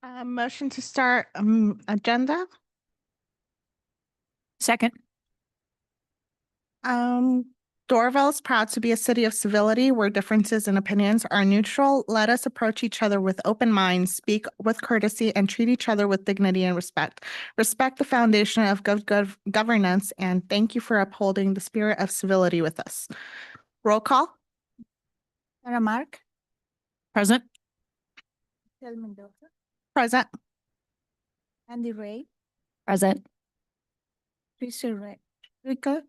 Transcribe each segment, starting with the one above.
Motion to start agenda. Second. Dorville is proud to be a city of civility where differences and opinions are neutral. Let us approach each other with open minds, speak with courtesy, and treat each other with dignity and respect. Respect the foundation of good governance, and thank you for upholding the spirit of civility with us. Roll call. Sarah Mark, Present. Tel Mendoza, Present. Andy Ray, Present. Trisha Ricker,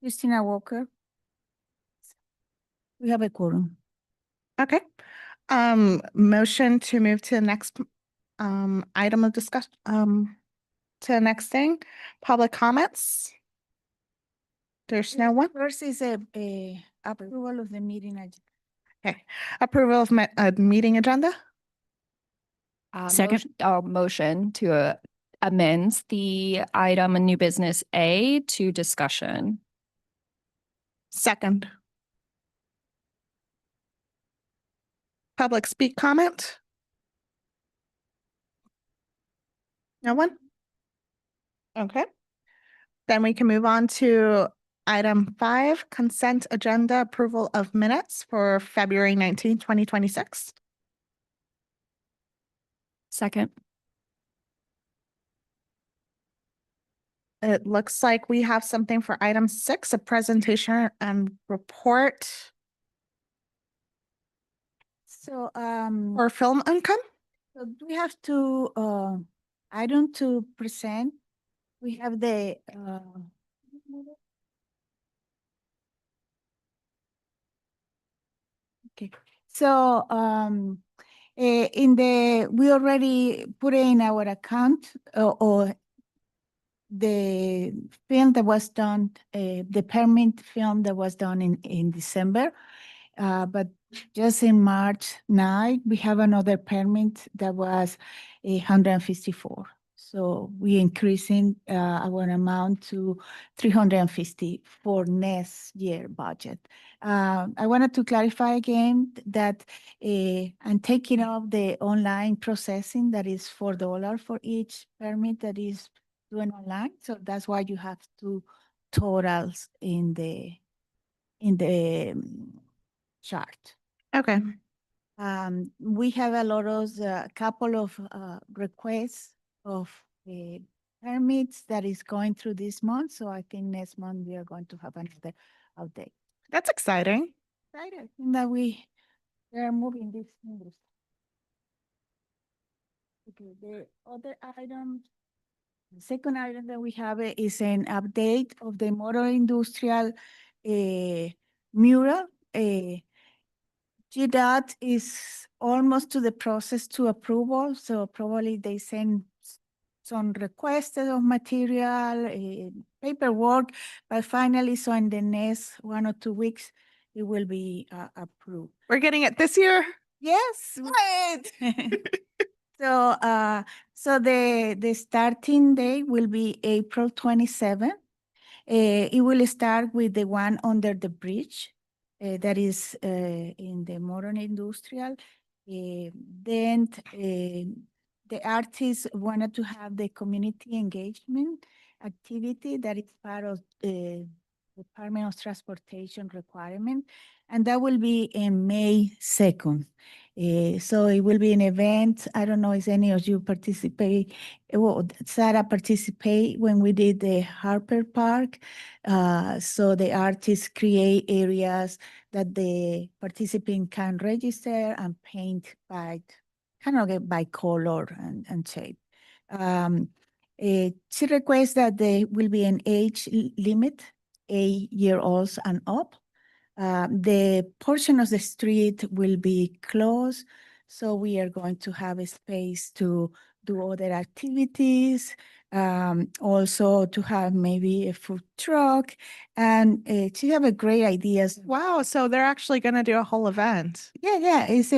Christina Walker. We have a quorum. Okay. Motion to move to the next item of discussion, to the next thing, public comments. There's no one. First is a approval of the meeting agenda. Okay. Approval of meeting agenda. Second. Motion to amend the item in new business A to discussion. Second. Public speak comment. No one? Okay. Then we can move on to item 5, consent agenda approval of minutes for February 19, 2026. Second. It looks like we have something for item 6, a presentation and report So, or film income. so we have two item to present. We have the okay. So, we already put in our account or the film that was done, the permit film that was done in December. But just in March 9, we have another permit that was 154. So we increasing our amount to 350 for next year budget. I wanted to clarify again that I'm taking off the online processing that is $4 for each permit that is doing online. So that's why you have two totals in the chart. Okay. We have a lot of couple of requests of permits that is going through this month. So I think next month we are going to have another update. That's exciting. Excited that we are moving this industry. Okay, the other item, the second item that we have is an update of the motor industrial mural. GDOT is almost to the process to approval, so probably they send some requests of material, paperwork, but finally, so in the next 1 or 2 weeks, it will be approved. We're getting it this year. Yes, right. So the starting date will be April 27. It will start with the one under the bridge. That is in the modern industrial. Then the artists wanted to have the community engagement activity that is part of the Department of Transportation requirement, and that will be in May 2nd. So it will be an event. I don't know if any of you participate. Well, Sarah participated when we did the Harper Park. So the artists create areas that the participant can register and paint by kind of by color and shape. She requests that there will be an age limit, 8-year-olds and up. The portion of the street will be closed, so we are going to have a space to do other activities, also to have maybe a food truck, and she have a great ideas. Wow. So they're actually going to do a whole event. Yeah, it's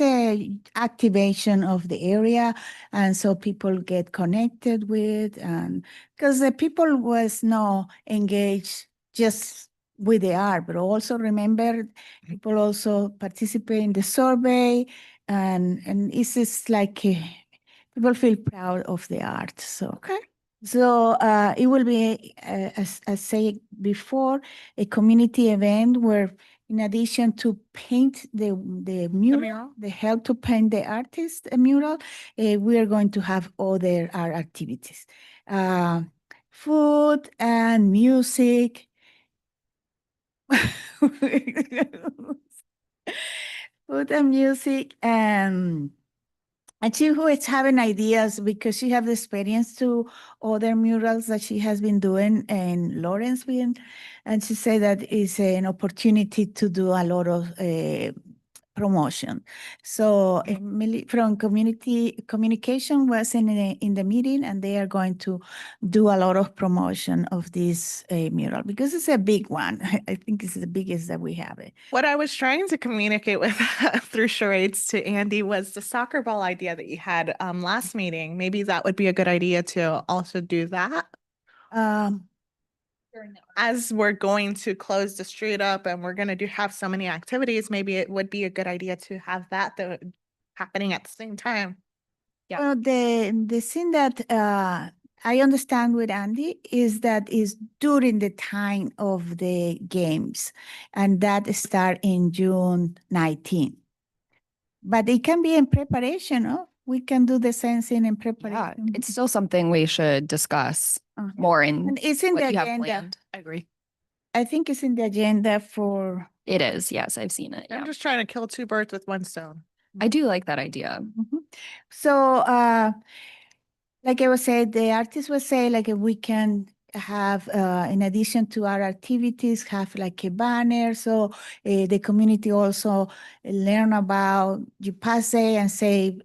a activation of the area, and so people get connected with, and because the people was not engaged just with the art, but also remember people also participate in the survey, and it's just like people feel proud of the art. So Okay. it will be, as I said before, a community event where, in addition to paint the mural, mural? the help to paint the artist mural, we are going to have other art activities, food and music. Food and music, and she who is having ideas because she have the experience to other murals that she has been doing in Lawrenceville, and she said that is an opportunity to do a lot of promotion. So Emily from community communication was in the meeting, and they are going to do a lot of promotion of this mural because it's a big one. I think it's the biggest that we have. What I was trying to communicate with through charades to Andy was the soccer ball idea that you had last meeting. Maybe that would be a good idea to also do that. Um, As we're going to close the street up and we're going to have so many activities, maybe it would be a good idea to have that happening at the same time. Yeah. Well, the thing that I understand with Andy is that is during the time of the games, and that start in June 19. But it can be in preparation, no? We can do the same thing in Yeah, preparation. it's still something we should discuss Uh-huh. more in And it's in what the you have agenda. planned. I agree. I think it's in the agenda for. It is, yes, I've seen it. I'm Yeah. just trying to kill two birds with one stone. I do like that idea. Mhm. So, like I was saying, the artist was saying, like, if we can have, in addition to our activities, have like a banner. So the community also learn about, you pass day and say,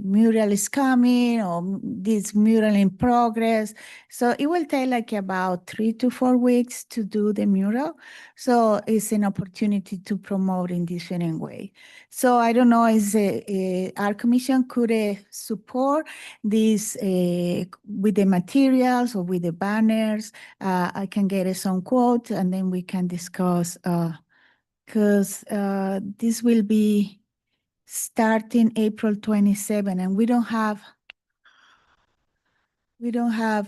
mural is coming, or this mural in progress. So it will take like about 3 to 4 weeks to do the mural. So it's an opportunity to promote in different way. So I don't know, is our commission could support this with the materials or with the banners? I can get some quote and then we can discuss, because this will be starting April 27, and we don't have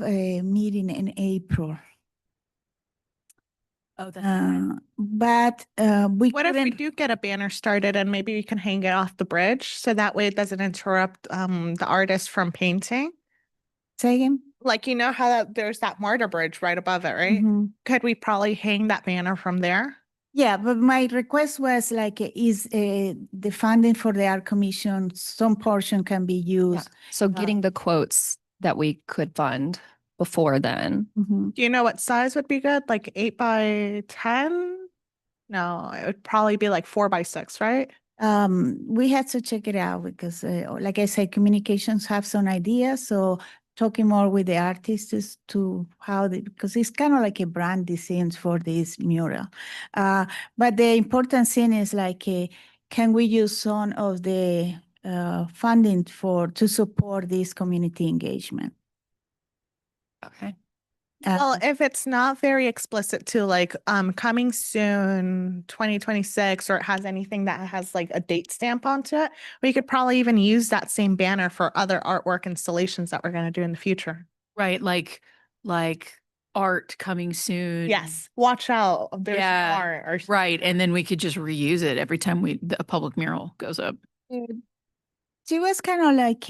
a meeting in April. Oh, that's But we What if we couldn't. do get a banner started and maybe we can hang it off the bridge so that way it doesn't interrupt the artist from painting? Say again? Like, you know how there's that martyr bridge right above it, right? Mhm. Could we probably hang that banner from there? Yeah, but my request was like, is the funding for the art commission, some portion can be Yeah. used. So getting the quotes that we could fund before then. Mhm. Do you know what size would be good? Like 8x10? No, it would probably be like 4x6, right? We had to check it out because, like I said, communications have some ideas. So talking more with the artists to how because it's kind of like a brand design for this mural. But the important thing is like, can we use some of the funding to support this community engagement? Okay. Well, if it's not very explicit to like coming soon 2026, or it has anything that has like a date stamp onto it, we could probably even use that same banner for other artwork installations that we're going to do in the future. right. Like art coming soon. Yes, watch out. There's Yeah, more or Right. And then we could just reuse it every time a public mural goes up. She was kind of like,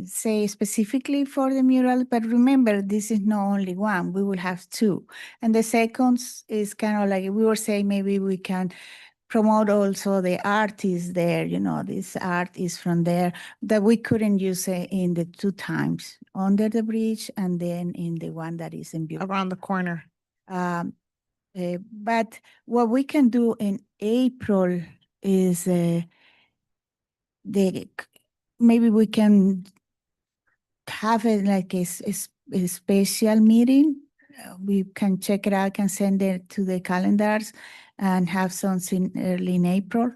say, specifically for the mural, but remember, this is not only one, we will have two. And the second is kind of like, we were saying, maybe we can promote also the artists there, this art is from there, that we couldn't use it in the 2 times, under the bridge and then in the one that is in Butte. around the corner. But what we can do in April is maybe we can have it like a special meeting. We can check it out, can send it to the calendars and have something early in April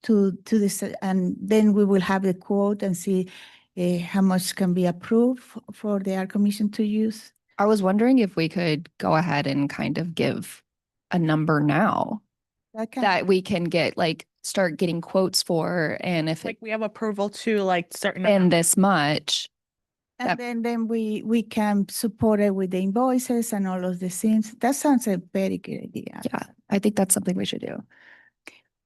to this, and then we will have the quote and see how much can be approved for the art commission to use. I was wondering if we could go ahead and kind of give a number now That can, that we can get like start getting quotes for, and if Like it, we have approval to like certain. and this much. And Yep. then we can support it with the invoices and all of the things. That sounds a very good idea. Yeah, I think that's something we should do.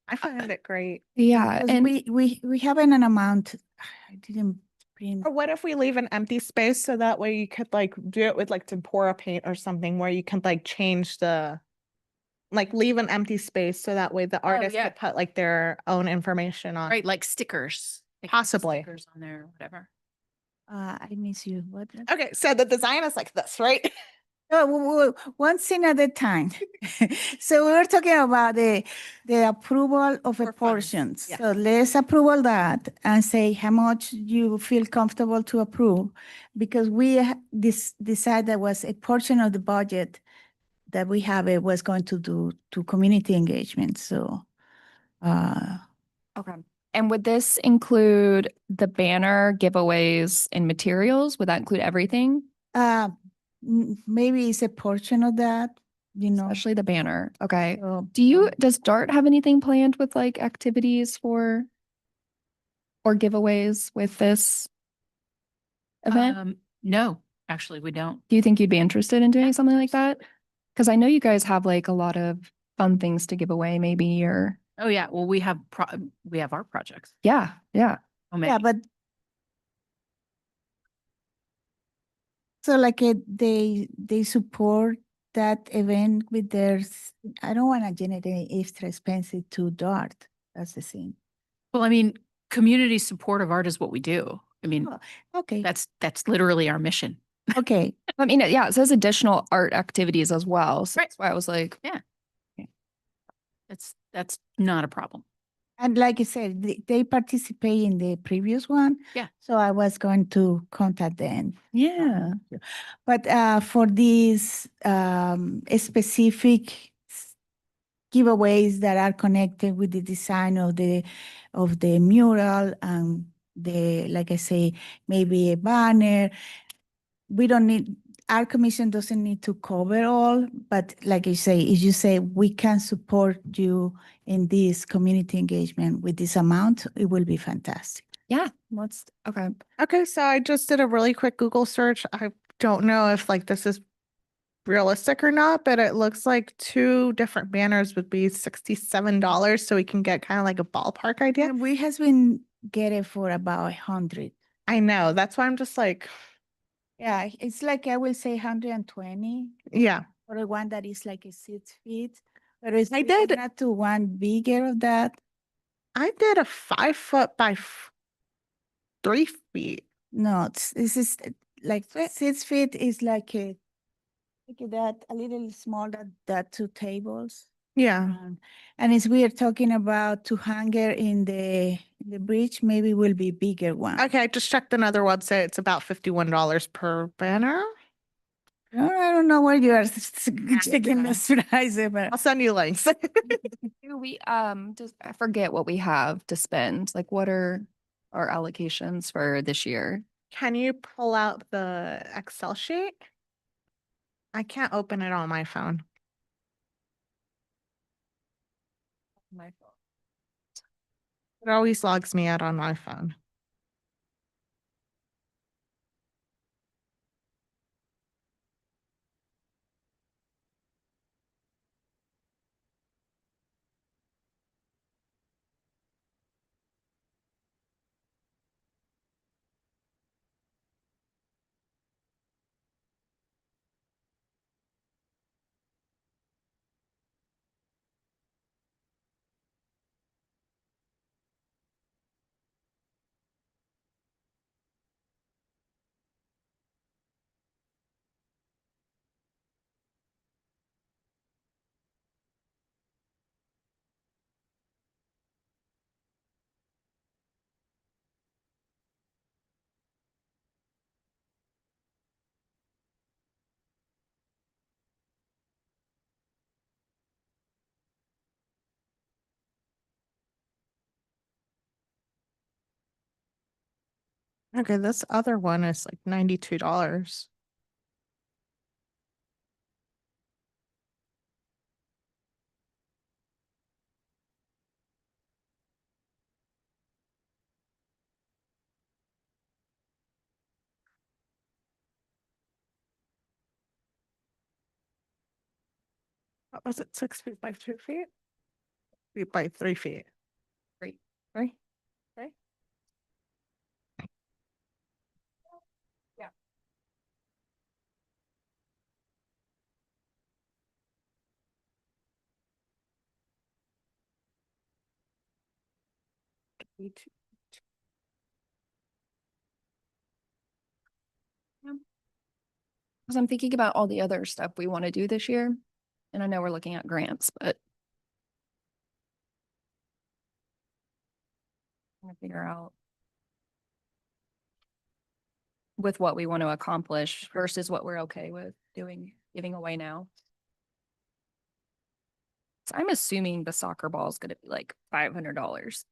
I find it great. Yeah, Because and we have an amount, I didn't bring, Or what if we leave an empty space so that way you could like do it with like tempera paint or something where you can like change like leave an empty space so that way the artist yeah. could put like their own information on. Right, like stickers. They can put Possibly. Stickers on there, or whatever. I miss you. What? Okay, so the design is like this, right? Oh, one thing at a time. So we were talking about the approval of a For funds, portion. yes. So let's approval that and say how much you feel comfortable to approve. Because we decide that was a portion of the budget that we have, it was going to do to community engagement. So okay. And would this include the banner, giveaways, and materials? Would that include everything? maybe it's a portion of that, Especially the banner. Okay. So, Does DART have anything planned with like activities for or giveaways with this event? No, actually, we don't. Do you think you'd be interested in doing Yeah, something like that? Because I know you guys have like a lot of fun things to give away, maybe, or Oh, yeah. Well, we have our projects. yeah. Oh, yeah, but so like they support that event with I don't want to generate any extra expenses to DART. That's the thing. Well, I mean, community support of art is what we do. I mean, Oh, okay, that's literally our mission. okay. I mean, yeah, it says additional art activities as well. So Right. that's why I was like, That's not a problem. And like I said, they participate in the previous one. Yeah. So I was going to contact them. yeah. But for these specific giveaways that are connected with the design of the mural and like I say, maybe a banner, we don't need, our commission doesn't need to cover all, but like you say, if you say we can support you in this community engagement with this amount, it will be fantastic. Yeah. Let's, okay. Okay, so I just did a really quick Google search. I don't know if like this is realistic or not, but it looks like 2 different banners would be $67, so we can get kind of like a ballpark idea. And we has been getting for about 100. I know, that's why I'm just like, Yeah, it's like I will say 120 yeah. for the one that is like a 6 feet. But it's I did- not to one bigger of that. I did a 5 foot by 3 feet. No, this is like 6 feet is like that, a little small, that 2 tables. Yeah. And it's we're talking about to hang it in the bridge, maybe will be bigger one. Okay, I just checked another website. It's about $51 per banner. I don't know where you are checking the price, but I'll send you links. Do we, just, I forget what we have to spend. Like, what are our allocations for this year? Can you pull out the Excel sheet? I can't open it on my phone. My phone. It always logs me out on my phone. Okay, this other one is like $92. What was it, 6 feet by 2 feet? Feet by 3 feet. Great. Right? Right? Because I'm thinking about all the other stuff we want to do this year. And I know we're looking at grants, but trying to figure out with what we want to accomplish versus what we're okay with doing, giving away now. So I'm assuming the soccer ball is going to be like $500.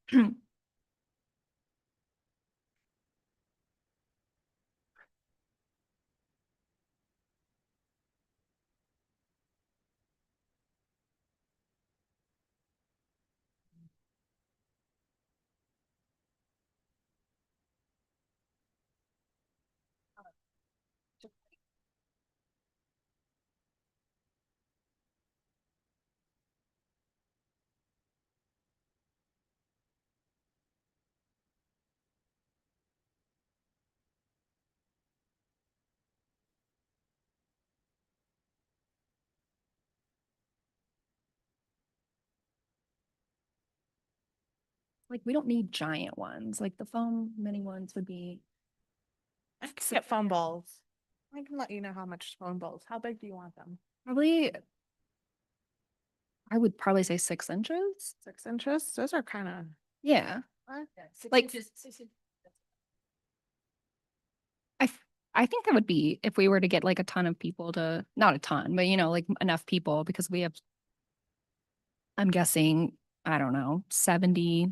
Like, we don't need giant ones. Like the foam mini ones would be, I can get foam balls. I can let you know how much foam balls. How big do you want them? probably, I would probably say 6 inches. 6 inches? Those are kind of. Yeah. Like, I think that would be if we were to get like a ton of people to, not a ton, but like enough people because we have, I'm guessing, I don't know, 70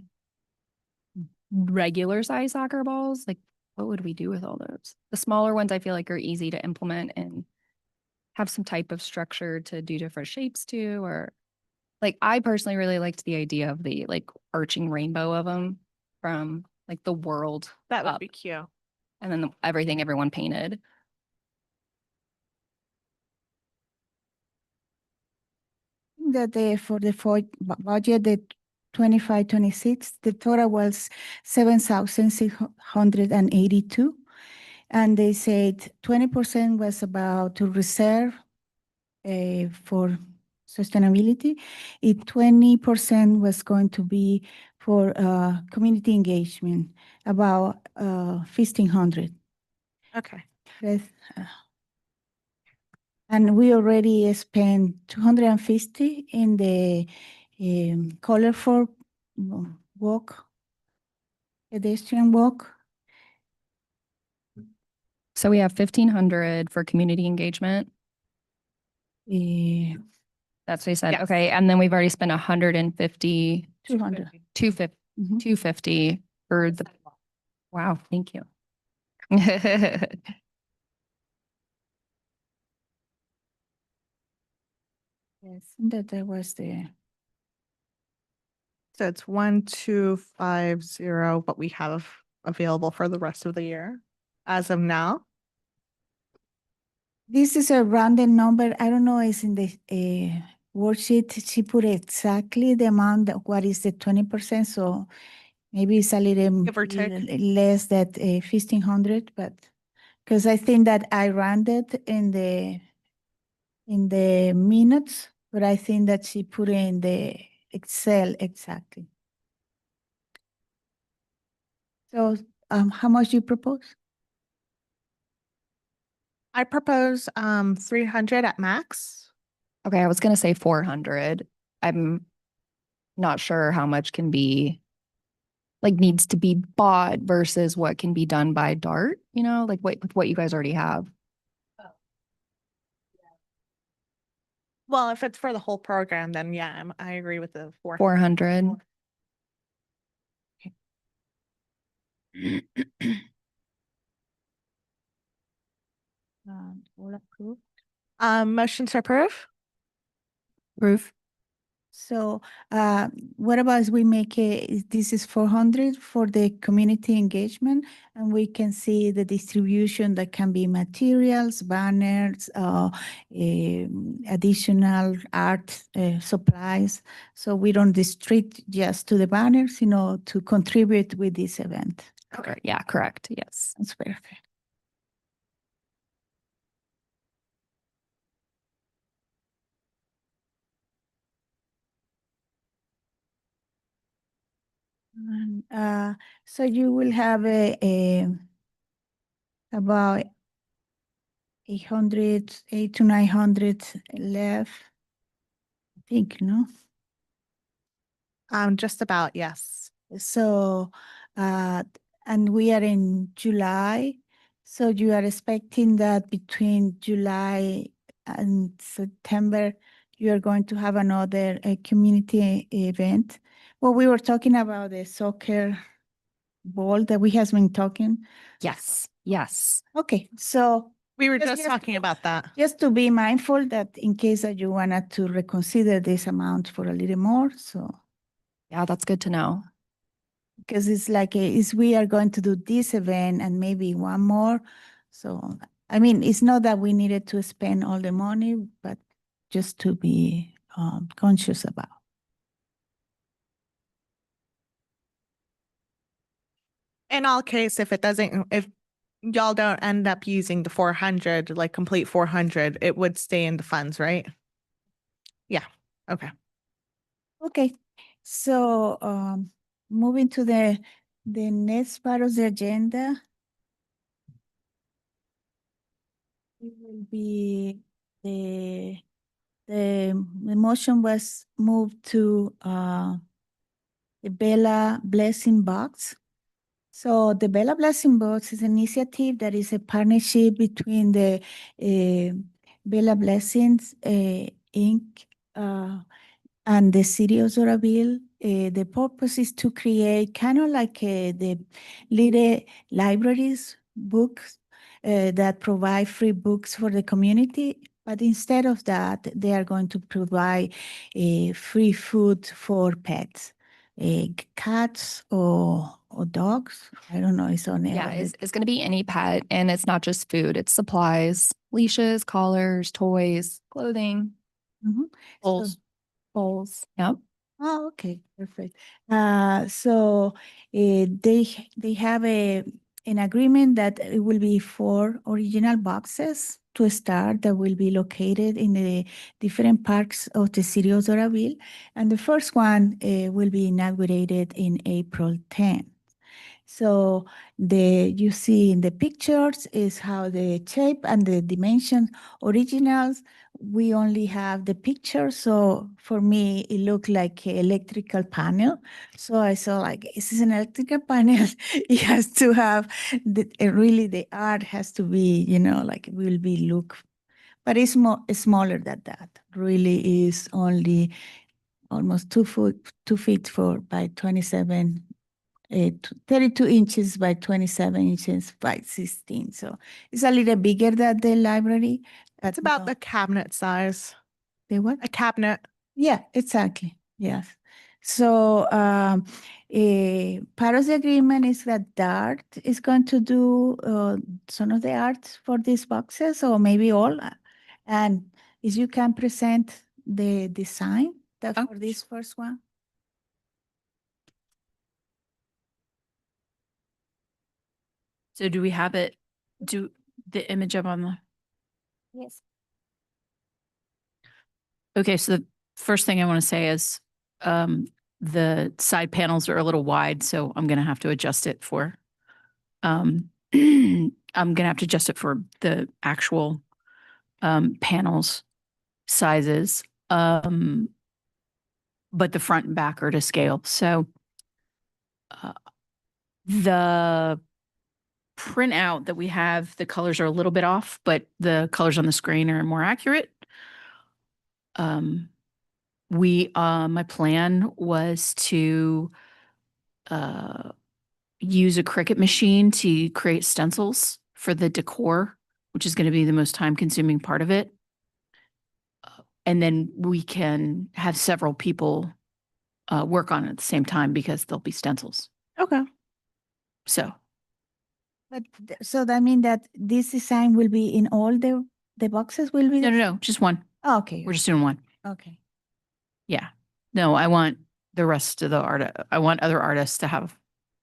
regular size soccer balls. Like, what would we do with all those? The smaller ones I feel like are easy to implement and have some type of structure to do different shapes to, or like I personally really liked the idea of the like arching rainbow of them from like the world That would up, be cute. and then everything everyone painted. That for the budget, the 25-26, the total was 7,682. And they said 20% was about to reserve for sustainability. 20% was going to be for community engagement, about 1,500. Okay. That's, and we already spent 250 in the colorful walk, pedestrian walk. So we have 1,500 for community engagement. That's what he said. Yes. Okay. And then we've already spent 150, 200. 250, Mhm. 250 for the, wow, thank you. Yes, that was the, So it's 1,250, what we have available for the rest of the year as of now. this is a random number. I don't know, it's in the worksheet. She put exactly the amount that what is the 20%. So maybe it's a little Give or take. less than 1,500, but because I think that I rounded in the minutes, but I think that she put in the Excel exactly. So how much you propose? I propose 300 at max. Okay. I was going to say 400. I'm not sure how much can be like needs to be bought versus what can be done by Dart, like what you guys already have. Well, if it's for the whole program, then yeah, I agree with the 400. All approved. Motion to approve? Roof. So what about we make this is 400 for the community engagement, and we can see the distribution that can be materials, banners, additional art supplies. So we don't restrict just to the banners, to contribute with this event. Okay. Yeah, correct. Yes. That's perfect. And, so you will have about 800 to 900 left, I think, no? Just about, yes. So, and we are in July, so you are expecting that between July and September, you are going to have another community event. Well, we were talking about the soccer ball that we has been talking. Yes. Yes. Okay, so We were Yes, just yes. talking about that. just to be mindful that in case that you wanted to reconsider this amount for a little more, so. Yeah, that's good to know. Because it's like, we are going to do this event and maybe one more. So, I mean, it's not that we needed to spend all the money, but just to be conscious about. In all case, if y'all don't end up using the 400, like complete 400, it would stay in the funds, right? Yeah, okay. Okay, so moving to the next part of the agenda. It will be the motion was moved to the Bella Blessing Box. So the Bella Blessing Box is an initiative that is a partnership between the Bella Blessings Inc. And the city of Zoraville. The purpose is to create kind of like the little libraries, books that provide free books for the community. But instead of that, they are going to provide free food for pets, cats or dogs. I don't know. It's on Yeah, it's going to be any pet, and it's not just food, it's supplies, leashes, collars, toys, clothing, Mhm. bowls, bowls. Yep. Oh, okay, perfect. So they have an agreement that it will be 4 original boxes to start that will be located in the different parks of the city of Doraville, and the first one will be inaugurated in April 10th. So you see in the pictures is how the shape and the dimension originals. We only have the picture, so for me it looked like an electrical panel. So I saw like, is this an electrical panel? It has to have really the art has to be, like it will be look, but it's smaller than that. Really is only almost 2 feet by 27 32 inches by 27 inches by 16. So it's a little bigger than the library. It's about the cabinet size. The what? A cabinet. Yeah, exactly. Yes. So part of the agreement is that DART is going to do some of the art for these boxes, or maybe all. And if you can present the design for this first one. So do we have it, do the image up on the, Yes. okay, so the first thing I want to say is the side panels are a little wide, so I'm going to have to adjust it for, I'm going to have to adjust it for the actual panels sizes. But the front and back are to scale. So the printout that we have, the colors are a little bit off, but the colors on the screen are more accurate. My plan was to use a Cricut machine to create stencils for the decor, which is going to be the most time consuming part of it. And then we can have several people work on it at the same time because there'll be stencils. Okay. So But so that means that this design will be in all the boxes will be? no, just one. Oh, okay. We're just doing one. Okay. Yeah. No, I want the rest of the I want other artists to have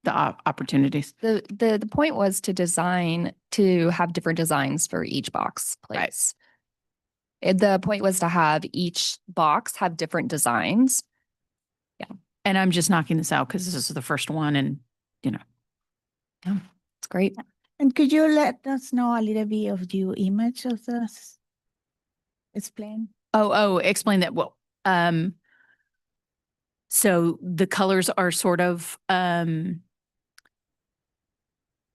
the opportunities. The point was to have different designs for each box Right. place. The point was to have each box have different designs. And I'm just knocking this out because this is the first one and, It's great. And could you let us know a little bit of your image of this? Explain. Oh, explain that. Well, so the colors are sort of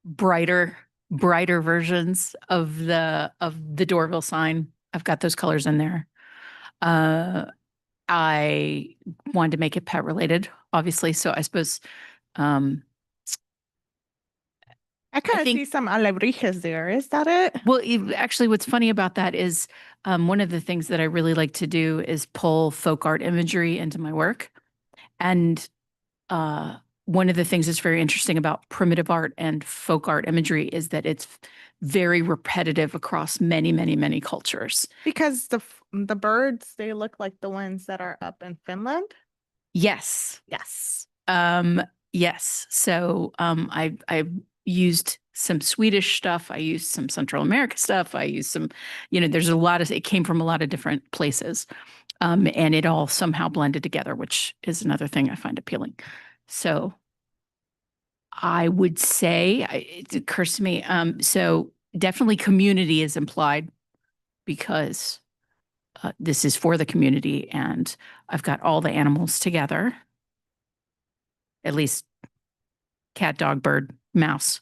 brighter versions of the Doorville sign. I've got those colors in there. I wanted to make it pet related, obviously. So I suppose I kind of think- see some alebrijes there. Is that it? well, actually, what's funny about that is one of the things that I really like to do is pull folk art imagery into my work. And one of the things that's very interesting about primitive art and folk art imagery is that it's very repetitive across many, many, many cultures. Because the birds, they look like the ones that are up in Finland. Yes. Yes. Yes. So I used some Swedish stuff. I used some Central America stuff. I used some, there's it came from a lot of different places. And it all somehow blended together, which is another thing I find appealing. So I would say, it occurs to me, so definitely community is implied because this is for the community and I've got all the animals together, at least cat, dog, bird, mouse.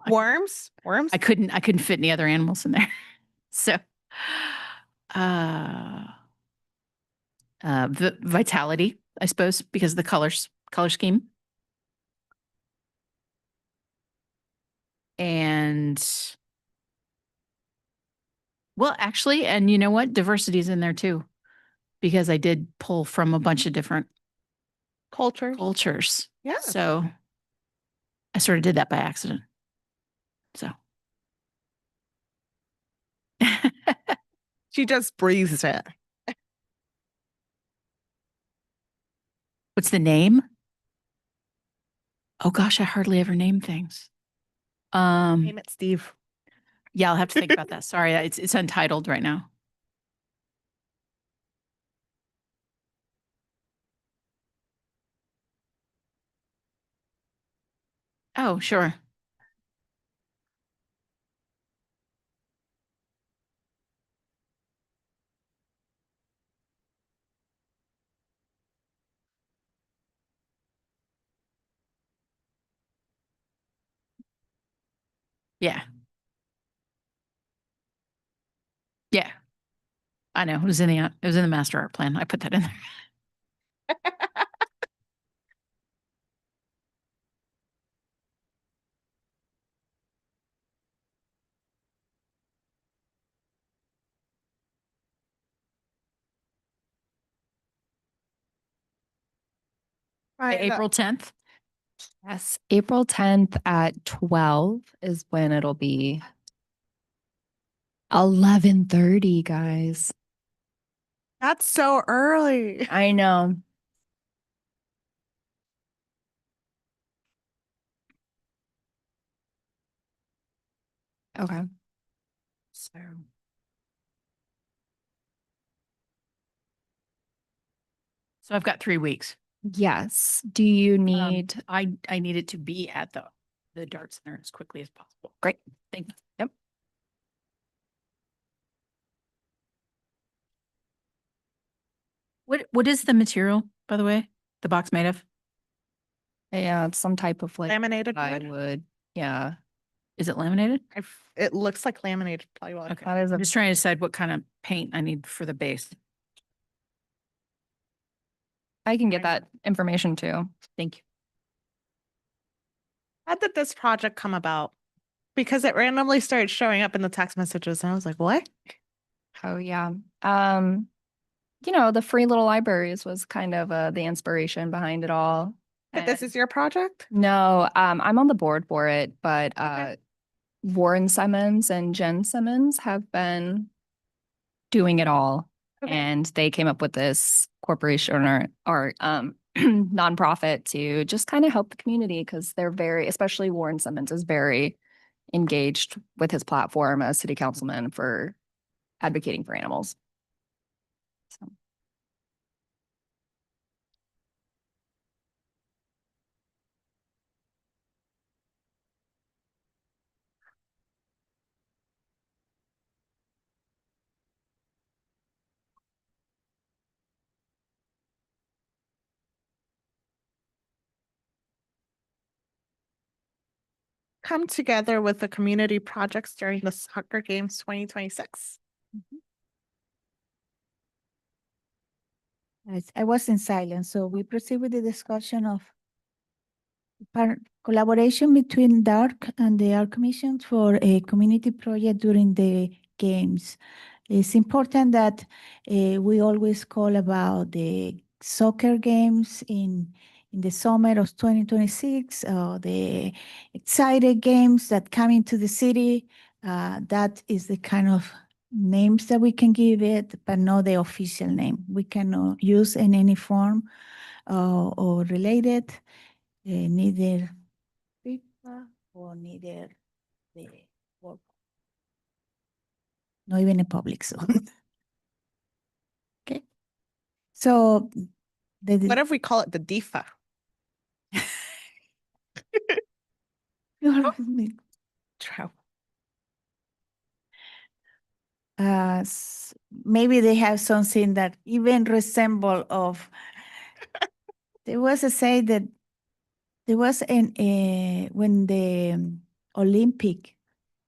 Worms? Worms? I couldn't fit any other animals in there. So, vitality, I suppose, because of the color scheme. And well, actually, and you know what? Diversity is in there too, because I did pull from a bunch of different Culture. cultures. Yeah. So I sort of did that by accident. So. She just breathes it. What's the name? Oh gosh, I hardly ever name things. Name it Steve. Yeah, I'll have to think about that. Sorry, it's untitled right now. Oh, sure. Yeah. Yeah. I know. It was in the master art plan. I put that in there. Right. April 10th. Yes, April 10th at 12 is when it'll be 11:30, guys. That's so early. I know. Okay. So. So I've got 3 weeks. Yes. Do you need I need it to be at the Dart Center as quickly as possible. Great. Thank you. Yep. What is the material, by the way? The box made of? Yeah, it's some type of like Laminated wood. plywood. Yeah. Is it laminated? It looks like laminated plywood. Okay. That is I'm a just trying to decide what kind of paint I need for the base. I can get that information too. Thank you. How did this project come about? Because it randomly started showing up in the text messages and I was like, what? Oh, yeah. The free little libraries was kind of the inspiration behind it all. But this And- is your project? No, I'm on the board for it, but Okay. Warren Simmons and Jen Simmons have been doing it all. Okay. And they came up with this corporation or nonprofit to just kind of help the community because they're especially Warren Simmons is very engaged with his platform as city councilman for advocating for animals. So. Come together with the community projects during the soccer games 2026. I was in silence, so we proceed with the discussion of collaboration between DARC and the Art Commission for a community project during the games. It's important that we always call about the soccer games in the summer of 2026, the excited games that come into the city. That is the kind of names that we can give it, but not the official name. We cannot use in any form or related, neither FIFA or neither the World Cup. Not even a public zone. Okay. So What if we call it the DIFA? True. Maybe they have something that even resemble of. There was a say that there was when the Olympic,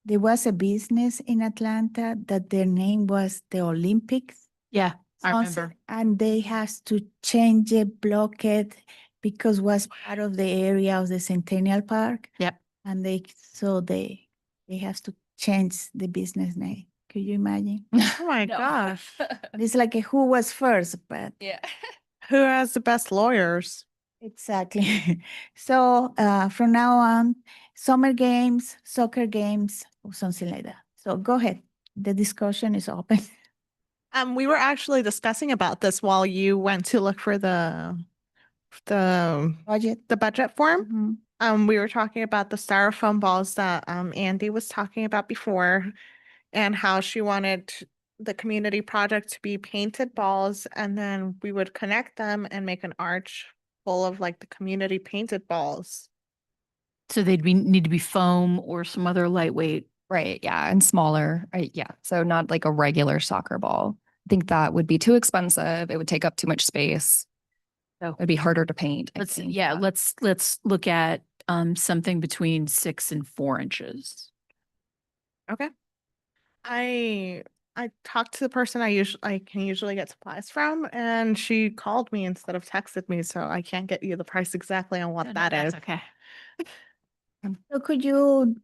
there was a business in Atlanta that their name was the Olympics. Yeah, I Something, remember. and they has to change it, block it, because was part of the area of the Centennial Park. Yep. And they have to change the business name. Could you imagine? Oh my No. gosh. It's like a who was first, but Yeah. Who has the best lawyers? exactly. So from now on, summer games, soccer games, or something like that. So go ahead. The discussion is open. We were actually discussing about this while you went to look for the Budget. budget form. Mhm. We were talking about the styrofoam balls that Andy was talking about before, and how she wanted the community project to be painted balls, and then we would connect them and make an arch full of like the community painted balls. So need to be foam or some other lightweight. Right. Yeah. And smaller. Right. Yeah. So not like a regular soccer ball. I think that would be too expensive. It would take up too much space. So It'd be harder to paint. I let's think. let's look at something between 6 and 4 inches. Okay. I talked to the person I can usually get supplies from, and she called me instead of texted me, so I can't get you the price exactly on what No, that that's is. okay. So could you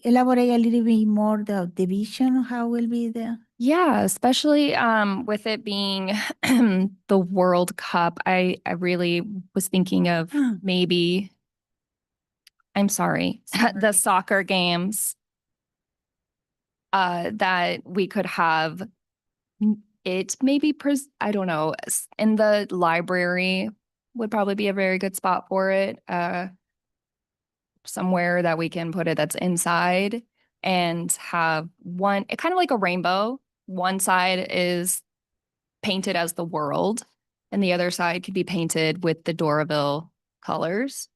elaborate a little bit more the division? How will be the? Yeah, especially with it being the World Cup. I really was thinking of maybe, I'm sorry, Summer the games. soccer games that we could have it maybe, I don't know, in the library would probably be a very good spot for it. Somewhere that we can put it that's inside and have one, kind of like a rainbow. One side is painted as the world, and the other side could be painted with the Doraville colors.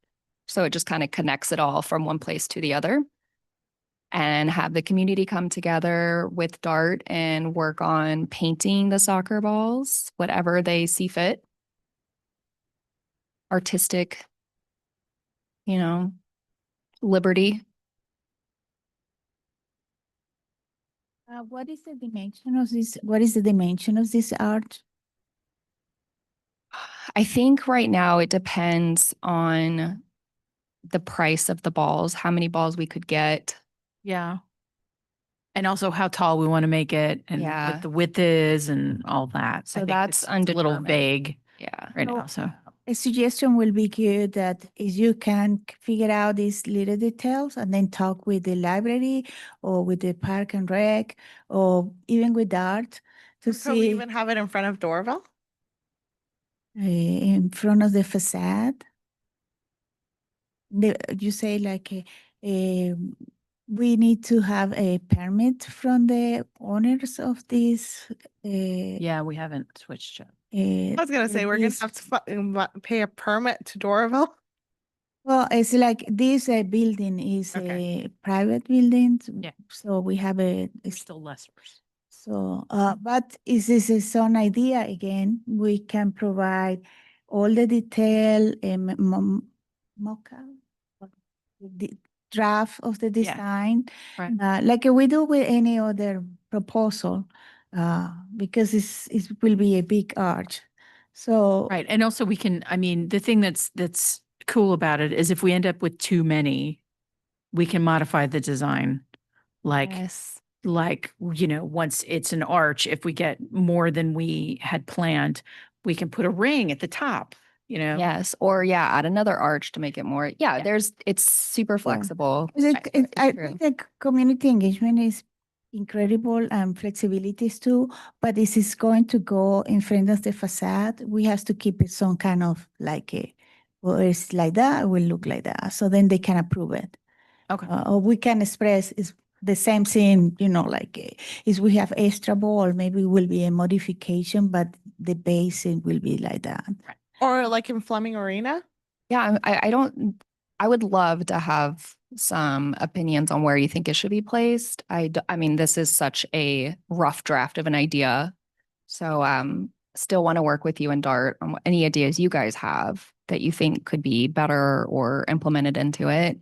So it just kind of connects it all from one place to the other. And have the community come together with DART and work on painting the soccer balls, whatever they see fit. Artistic, liberty. What is the dimension of this? What is the dimension of this art? I think right now it depends on the price of the balls, how many balls we could get. Yeah. And also how tall we want to make it and Yeah. what the width is and all that. So I think that's it's a little undetermined. vague Yeah. right So, now, so. A suggestion will be good that is you can figure out these little details and then talk with the library or with the park and rec or even with art to Could we see even have it in front of Doraville? in front of the facade. You say like we need to have a permit from the owners of this. Yeah, we haven't switched yet. I was gonna say, we're gonna have to pay a permit to Doraville. Well, it's like this building is Okay. a private building. Yeah. So we have a, There's still lessers. so, but is this is an idea again? We can provide all the detail, mock-up, the draft of the Yeah. design, Right. like we do with any other proposal, because it will be a big arch. So Right. And also we can, I mean, the thing that's cool about it is if we end up with too many, we can modify the design. Yes. Like, you know, once it's an arch, if we get more than we had planned, we can put a ring at the top, you know? Yes. Or yeah, add another arch to make it more. Yeah, Yeah. it's super flexible. I True. think the community engagement is incredible and flexibilities too, but this is going to go in front of the facade. We have to keep it some kind of like well, it's like that, it will look like that. So then they can approve it. Okay. Or we can express is the same thing, you know, like is we have extra ball, maybe it will be a modification, but the base it will be like that. Or like in Fleming Arena? Yeah, I don't, I would love to have some opinions on where you think it should be placed. I mean, this is such a rough draft of an idea. So, still want to work with you and Dart on any ideas you guys have that you think could be better or implemented into it.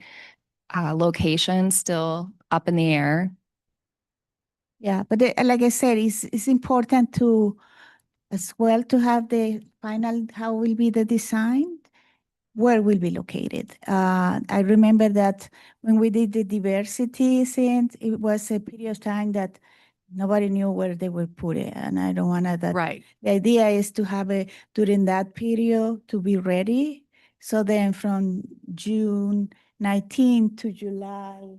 Location still up in the air. Yeah, but like I said, it's important to as well to have the final how will be the design, where will be located. I remember that when we did the diversity thing, it was a period of time that nobody knew where they would put it, and I don't want that. Right. The idea is to have it during that period to be ready. So then from June 19 to July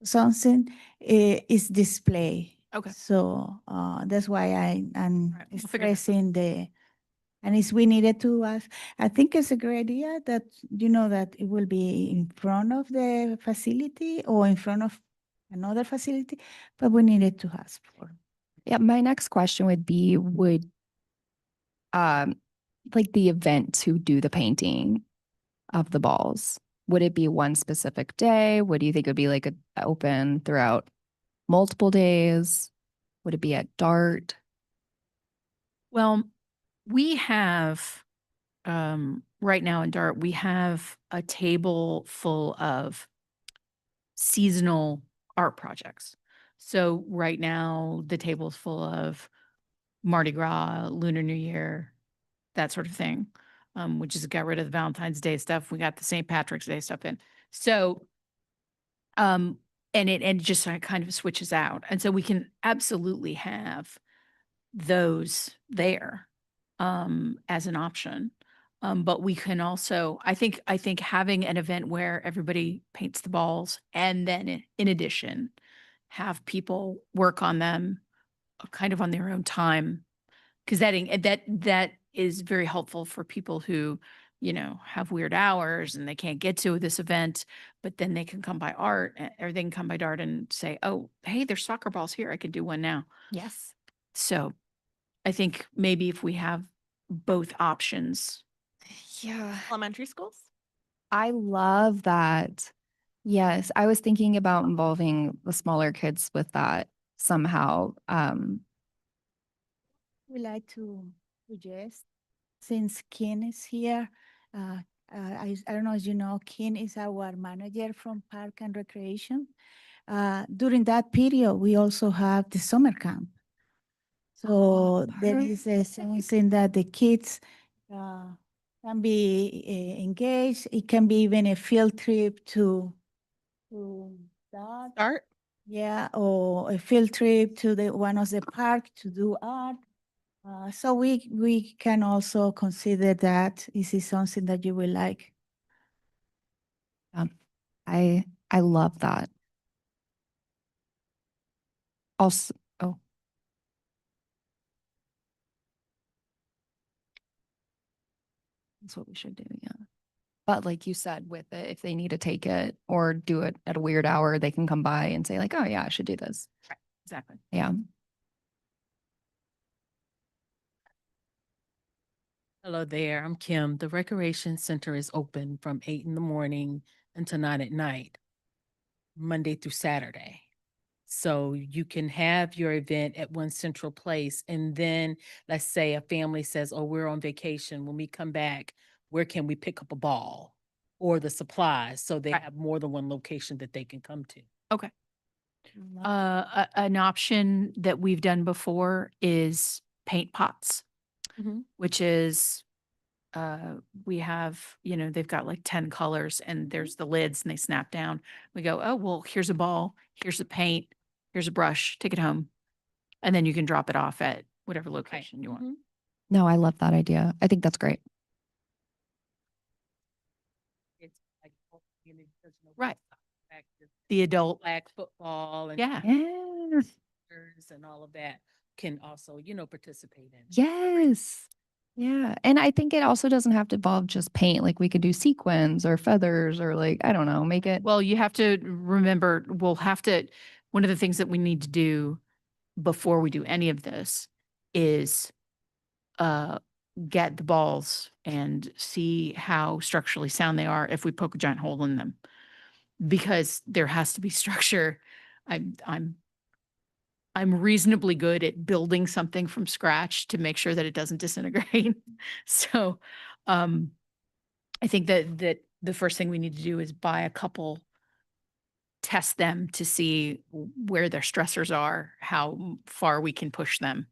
something is display. Okay. So that's why I'm Right, we'll figure that out. stressing and it's we needed to ask. I think it's a great idea that you know that it will be in front of the facility or in front of another facility, but we needed to ask for. Yeah, my next question would be, would like the event to do the painting of the balls, would it be one specific day? Would you think it would be like a open throughout multiple days? Would it be at Dart? Well, we have, right now in Dart, we have a table full of seasonal art projects. So right now, the table's full of Mardi Gras, Lunar New Year, that sort of thing, which is got rid of the Valentine's Day stuff. We got the St. Patrick's Day stuff in. So, and it just kind of switches out. And so we can absolutely have those there as an option. But we can also, I think having an event where everybody paints the balls and then in addition, have people work on them kind of on their own time. Cause that is very helpful for people who, you know, have weird hours and they can't get to this event, but then they can come by art or they can come by Dart and say, oh, hey, there's soccer balls here. I can do one now. Yes. So I think maybe if we have both options. Yeah. Elementary schools? I love that. Yes, I was thinking about involving the smaller kids with that somehow. We like to suggest, since Ken is here, I don't know if you know, Ken is our manager from Park and Recreation. During that period, we also have the summer camp. So there is something that the kids can be engaged. It can be even a field trip to to that. Start? Yeah, or a field trip to the one of the park to do art. So we can also consider that. Is it something that you will like? I love that. Also, oh, that's what we should do, yeah. But like you said, with it, if they need to take it or do it at a weird hour, they can come by and say like, oh yeah, I should do this. Exactly. Yeah. Hello there, I'm Kim. The Recreation Center is open from 8 in the morning until 9 at night, Monday through Saturday. So you can have your event at one central place, and then let's say a family says, oh, we're on vacation. When we come back, where can we pick up a ball or the supplies? So they Right. have more than one location that they can come to. Okay. An option that we've done before is paint pots, which is, we have, they've got like 10 colors and there's the lids and they snap down. We go, oh, well, here's a ball, here's a paint, here's a brush, take it home. And then you can drop it off at whatever location you want. No, I love that idea. I think that's great. It's like, you know, there's no Right. back to The adult, flag football and yeah. Yes. and all of that can also, participate in. Yes. Yeah. And I think it also doesn't have to involve just paint. Like we could do sequins or feathers or like, I don't know, make it. Well, you have to remember, one of the things that we need to do before we do any of this is get the balls and see how structurally sound they are if we poke a giant hole in them. Because there has to be structure. I'm reasonably good at building something from scratch to make sure that it doesn't disintegrate. So I think that the first thing we need to do is buy a couple, test them to see where their stressors are, how far we can push them,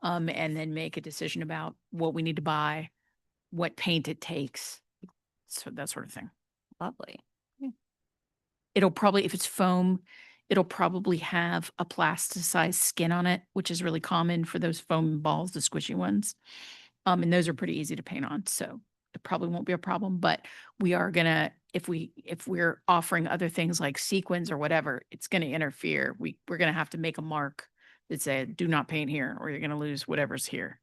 and then make a decision about what we need to buy, what paint it takes, so that sort of thing. Lovely. It'll probably, if it's foam, it'll probably have a plasticized skin on it, which is really common for those foam balls, the squishy ones. And those are pretty easy to paint on, so it probably won't be a problem, but we are gonna, if we're offering other things like sequins or whatever, it's gonna interfere. We're gonna have to make a mark that say, do not paint here, or you're gonna lose whatever's here.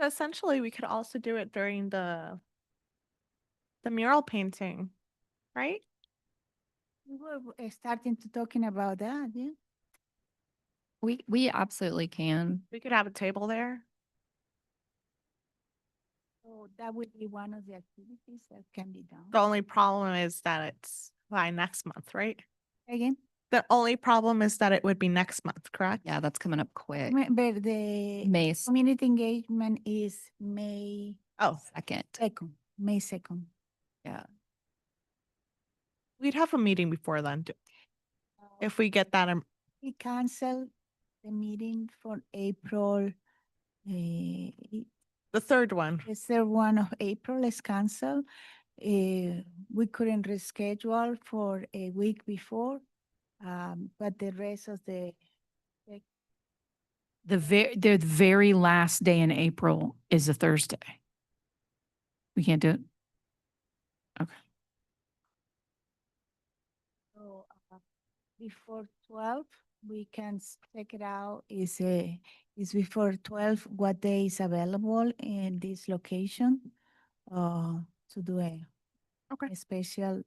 Essentially, we could also do it during the mural painting, right? We were starting to talking about that, yeah. We absolutely can. We could have a table there. So that would be one of the activities that can be done. The only problem is that it's by next month, right? Again, The only problem is that it would be next month, correct? Yeah, that's coming up quick. but the May community engagement is May Oh, 2nd. 2nd, May 2nd. we'd have a meeting before then, if we get that. We cancel the meeting for April, the The third one. 3rd one of April is canceled. We couldn't reschedule for a week before, but the rest of the The very last day in April is a Thursday. We can't do it. so, before 12, we can check it out. Is before 12, what day is available in this location to do Okay. a special,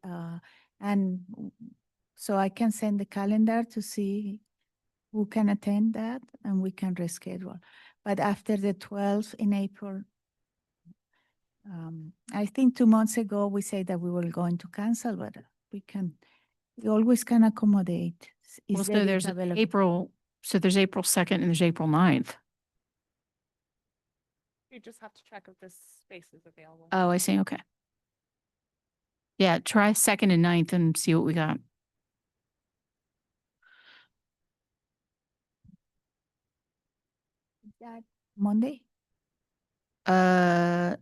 so I can send the calendar to see who can attend that and we can reschedule. But after the 12th in April, I think 2 months ago, we said that we were going to cancel, but we always can accommodate Well, is so there there's available. there's April 2nd and there's April 9th. You just have to check if this space is available. Oh, I see. Okay. Yeah, try 2nd and 9th and see what we got. Is that Monday?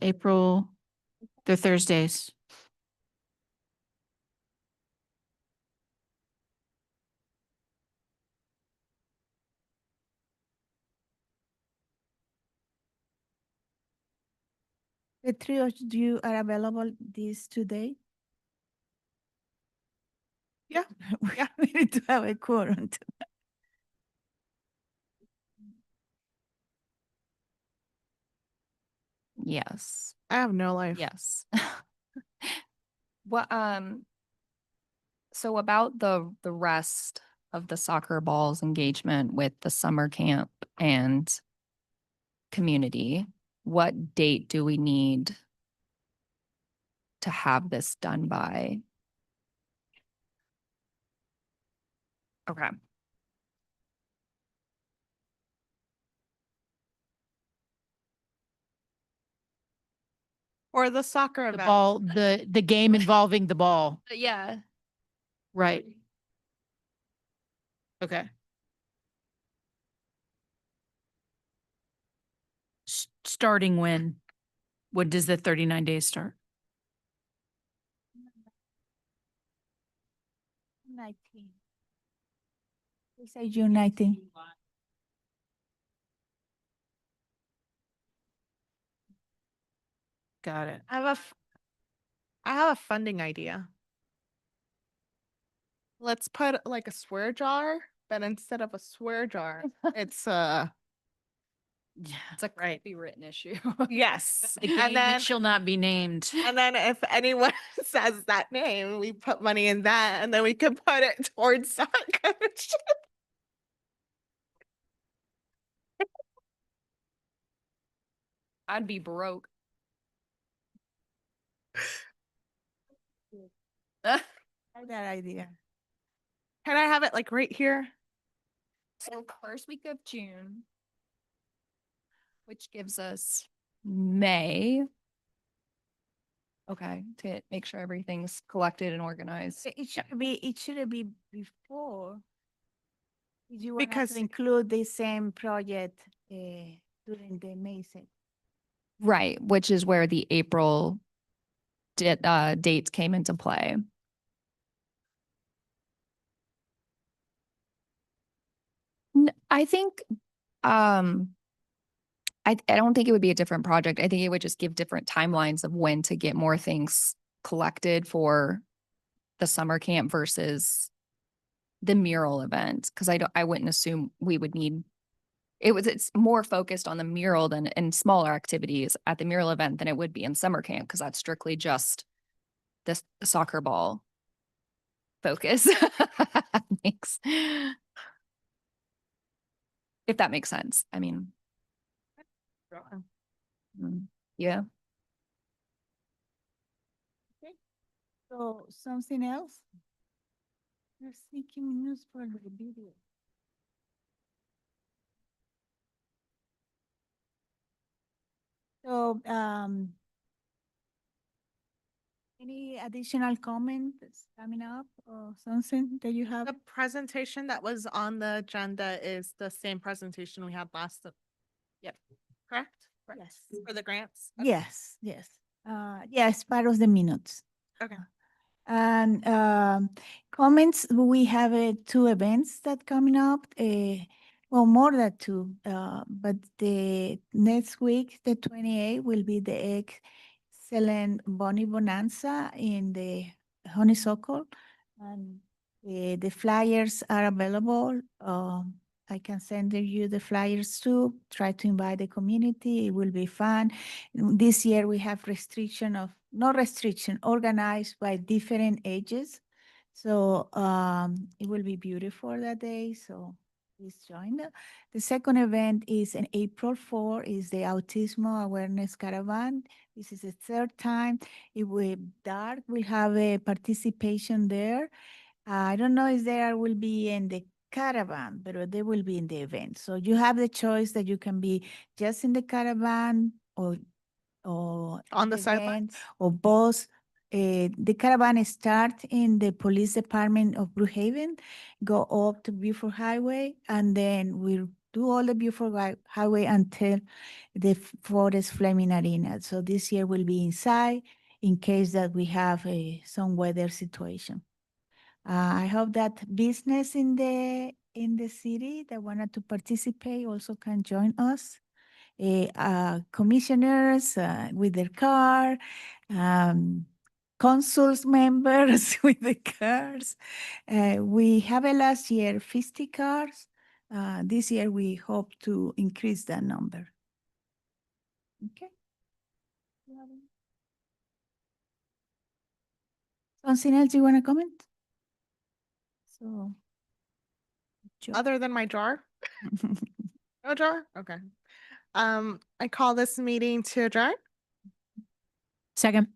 April, they're Thursdays. The three of you are available this today? Yeah. Yeah. We need to have a quorum. Yes. I have no life. Yes. What, so about the rest of the soccer balls engagement with the summer camp and community, what date do we need to have this done by? Okay. Or the soccer The event. ball, the game involving the ball. Yeah. Right. Okay. Starting when? When does the 39 days start? 19. We say June 19. Got it. I have a funding idea. Let's put like a swear jar, but instead of a swear jar, it's Yeah. It's a Right. copywritten issue. yes. A game And that then shall not be named. and then if anyone says that name, we put money in that, and then we could put it towards soccer. I'd be broke. Like that idea. Can I have it like right here? So first week of June, which gives us May. Okay, to make sure everything's collected and organized. It should be before. If you want Because- to include the same project during the May set. Right, which is where the April dates came into play. I think, I don't think it would be a different project. I think it would just give different timelines of when to get more things collected for the summer camp versus the mural event. Cause I wouldn't assume we would need, it's more focused on the mural than in smaller activities at the mural event than it would be in summer camp. Cause that's strictly just this soccer ball focus. Thanks. If that makes sense. I mean, yeah. So something else? You're seeking news for the video. So, any additional comments coming up or something that you have? The presentation that was on the agenda is the same presentation we had last. Yep. Correct? Yes. For the grants? Okay. Yes, yes. Yes, part of the minutes. Okay. And comments, we have 2 events that coming up. Well, more than 2, but the next week, the 28th, will be the excellent Bonnie Bonanza in the Honeysuckle. And the flyers are available. I can send you the flyers too. Try to invite the community. It will be fun. This year we have organized by different ages. So it will be beautiful that day. So please join. The second event is in April 4, is the Autismo Awareness Caravan. This is the 3rd time. It will dark. We'll have a participation there. I don't know if there will be in the caravan, but they will be in the event. So you have the choice that you can be just in the caravan or On in the event, sidelines? or both. The caravan start in the police department of Brookhaven, go up to Beaufort Highway, and then we'll do all the Beaufort Highway until the Forest Fleming Arena. So this year will be inside in case that we have some weather situation. I hope that business in the city that wanted to participate also can join us. Commissioners with their car, consuls members with the cars. We have a last year 50 cars. This year we hope to increase that number. Okay. Something else you want to comment? So. Joe. Other than my jar? No jar? Okay. I call this meeting to adjourn. Second.